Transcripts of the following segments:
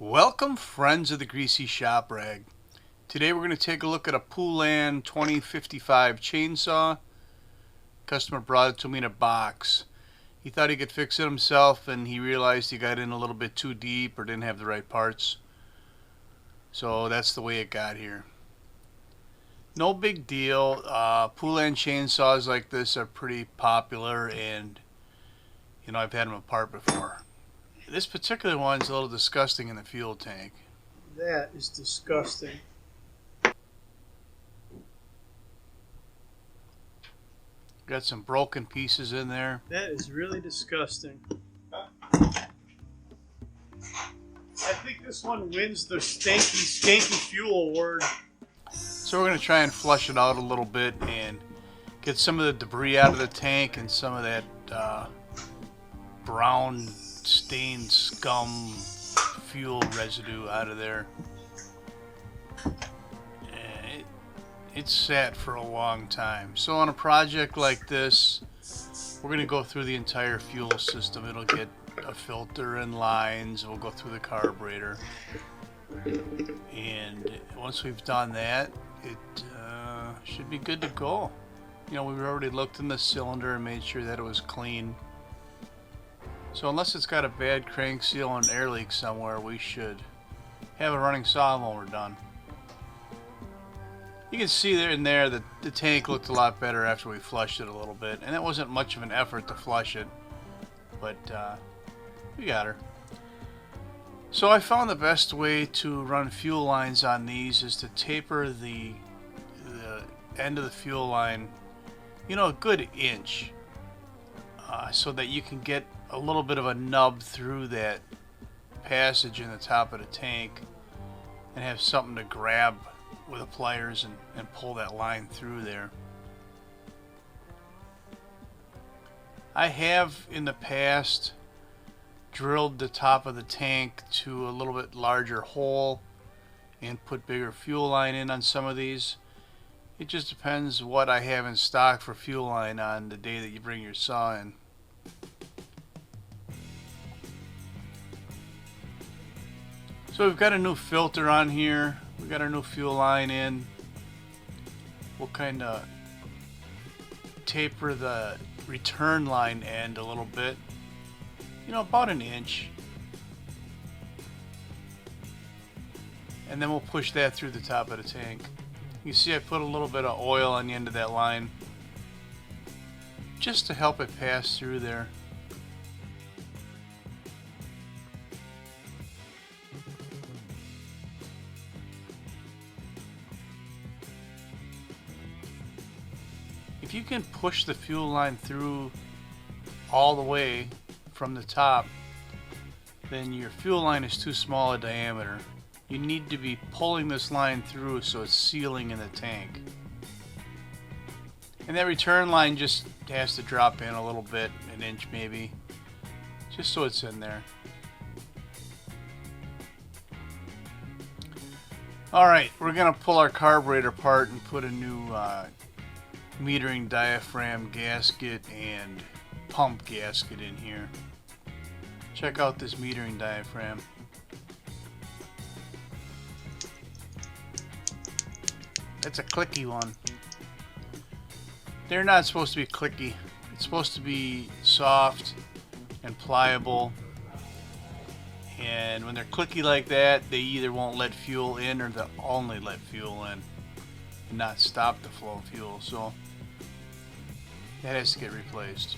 Welcome, friends of the Greasy Shop Rag. Today we're going to take a look at a Poulan 2055 chainsaw. Customer brought it to me in a box. He thought he could fix it himself, and he realized he got in a little bit too deep or didn't have the right parts. So that's the way it got here. No big deal. Poulan chainsaws like this are pretty popular, and I've had them apart before. This particular one's a little disgusting in the fuel tank. That is disgusting. Got some broken pieces in there. That is really disgusting. I think this one wins the stinky fuel award. So we're going to try and flush it out a little bit and get some of the debris out of the tank and some of that brown stained scum fuel residue out of there. And it sat for a long time. So on a project like this, we're going to go through the entire fuel system. It'll get a filter and lines. We'll go through the carburetor. And once we've done that, it should be good to go. We've already looked in the cylinder and made sure that it was clean. So unless it's got a bad crank seal and air leak somewhere, we should have a running saw when we're done. You can see there and there that the tank looked a lot better after we flushed it a little bit. And that wasn't much of an effort to flush it, but we got her. So I found the best way to run fuel lines on these is to taper the end of the fuel line, a good inch, so that you can get a little bit of a nub through that passage in the top of the tank and have something to grab with the pliers and pull that line through there. I have in the past drilled the top of the tank to a little bit larger hole and put bigger fuel line in on some of these. It just depends what I have in stock for fuel line on the day that you bring your saw in. So we've got a new filter on here. We got our new fuel line in. We'll kind of taper the return line end a little bit. About an inch. And then we'll push that through the top of the tank. You see I put a little bit of oil on the end of that line just to help it pass through there. If you can push the fuel line through all the way from the top, then your fuel line is too small a diameter. You need to be pulling this line through so it's sealing in the tank. And that return line just has to drop in a little bit, an inch maybe, just so it's in there. Alright, we're going to pull our carburetor apart and put a new metering diaphragm gasket and pump gasket in here. Check out this metering diaphragm. That's a clicky one. They're not supposed to be clicky. It's supposed to be soft and pliable. And when they're clicky like that, they either won't let fuel in or they'll only let fuel in and not stop the flow of fuel. So that has to get replaced.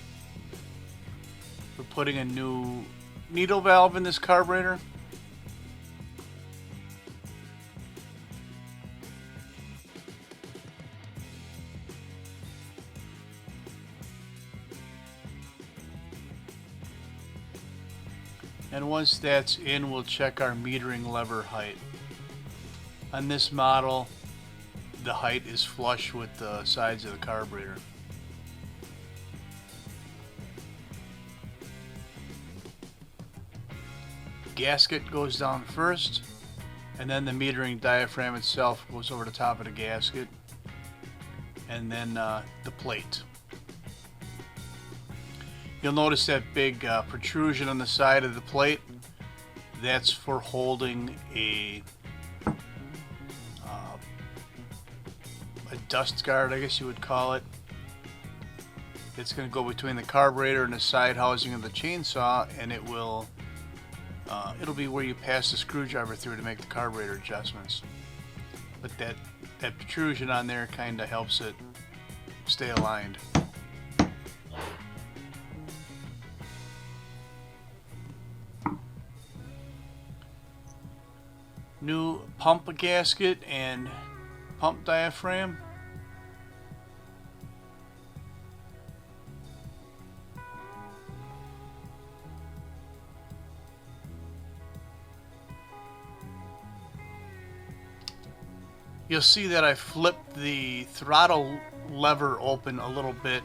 We're putting a new needle valve in this carburetor. And once that's in, we'll check our metering lever height. On this model, the height is flush with the sides of the carburetor. Gasket goes down first, and then the metering diaphragm itself goes over the top of the gasket, and then the plate. You'll notice that big protrusion on the side of the plate. That's for holding a dust guard, I guess you would call it. It's going to go between the carburetor and the side housing of the chainsaw, and it will it'll be where you pass the screwdriver through to make the carburetor adjustments. But that protrusion on there kind of helps it stay aligned. New pump gasket and pump diaphragm. You'll see that I flipped the throttle lever open a little bit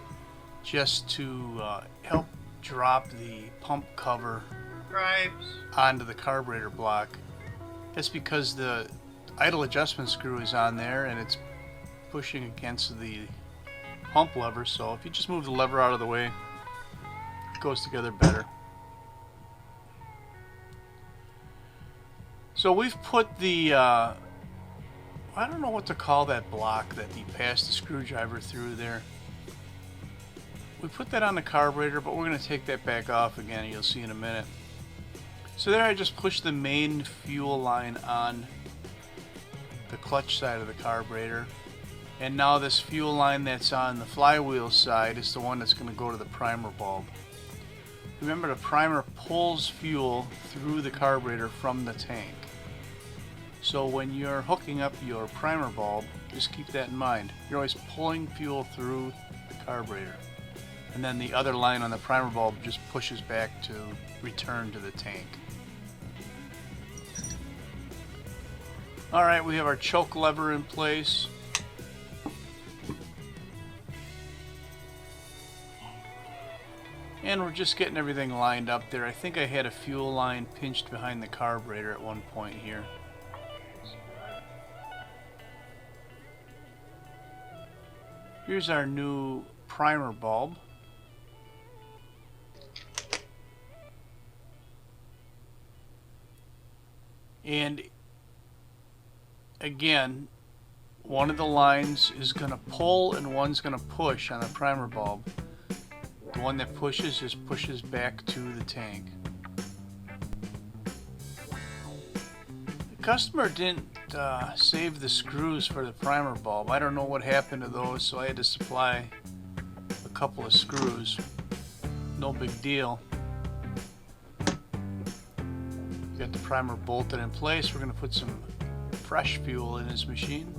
just to help drop the pump cover onto the carburetor block. That's because the idle adjustment screw is on there and it's pushing against the pump lever, so if you just move the lever out of the way, it goes together better. So we've put the I don't know what to call that block that you pass the screwdriver through there. We put that on the carburetor, but we're going to take that back off again, and you'll see in a minute. So there I just pushed the main fuel line on the clutch side of the carburetor. And now this fuel line that's on the flywheel side is the one that's going to go to the primer bulb. Remember, the primer pulls fuel through the carburetor from the tank. So when you're hooking up your primer bulb, just keep that in mind. You're always pulling fuel through the carburetor. And then the other line on the primer bulb just pushes back to return to the tank. Alright, we have our choke lever in place. And we're just getting everything lined up there. I think I had a fuel line pinched behind the carburetor at one point here. Here's our new primer bulb. And again, one of the lines is going to pull and one's going to push on the primer bulb. The one that pushes just pushes back to the tank. The customer didn't save the screws for the primer bulb. I don't know what happened to those, so I had to supply a couple of screws. No big deal. Got the primer bolted in place. We're going to put some fresh fuel in his machine.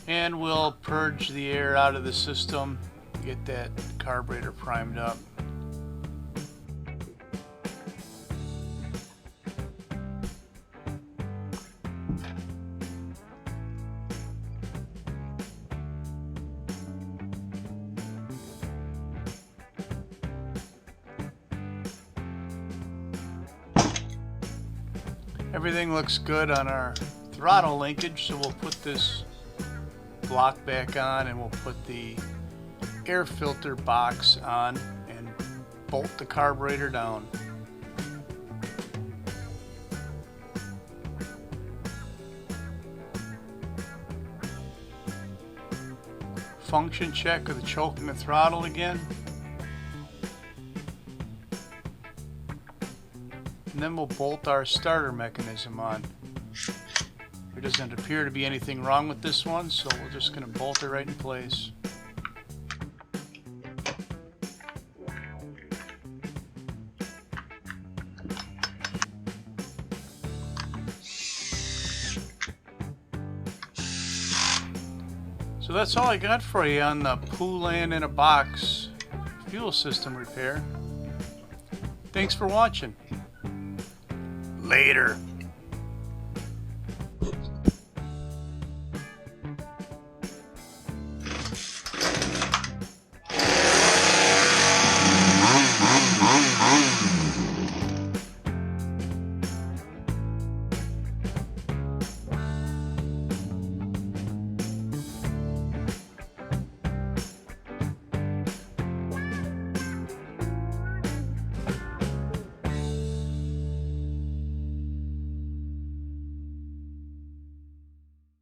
And we'll purge the air out of the system, get that carburetor primed up. Everything looks good on our throttle linkage, so we'll put this block back on and we'll put the air filter box on and bolt the carburetor down. Function check of the choke and the throttle again. And then we'll bolt our starter mechanism on. There doesn't appear to be anything wrong with this one, so we're just going to bolt it right in place. So that's all I got for you on the Poulan in a box fuel system repair. Thanks for watching. Later.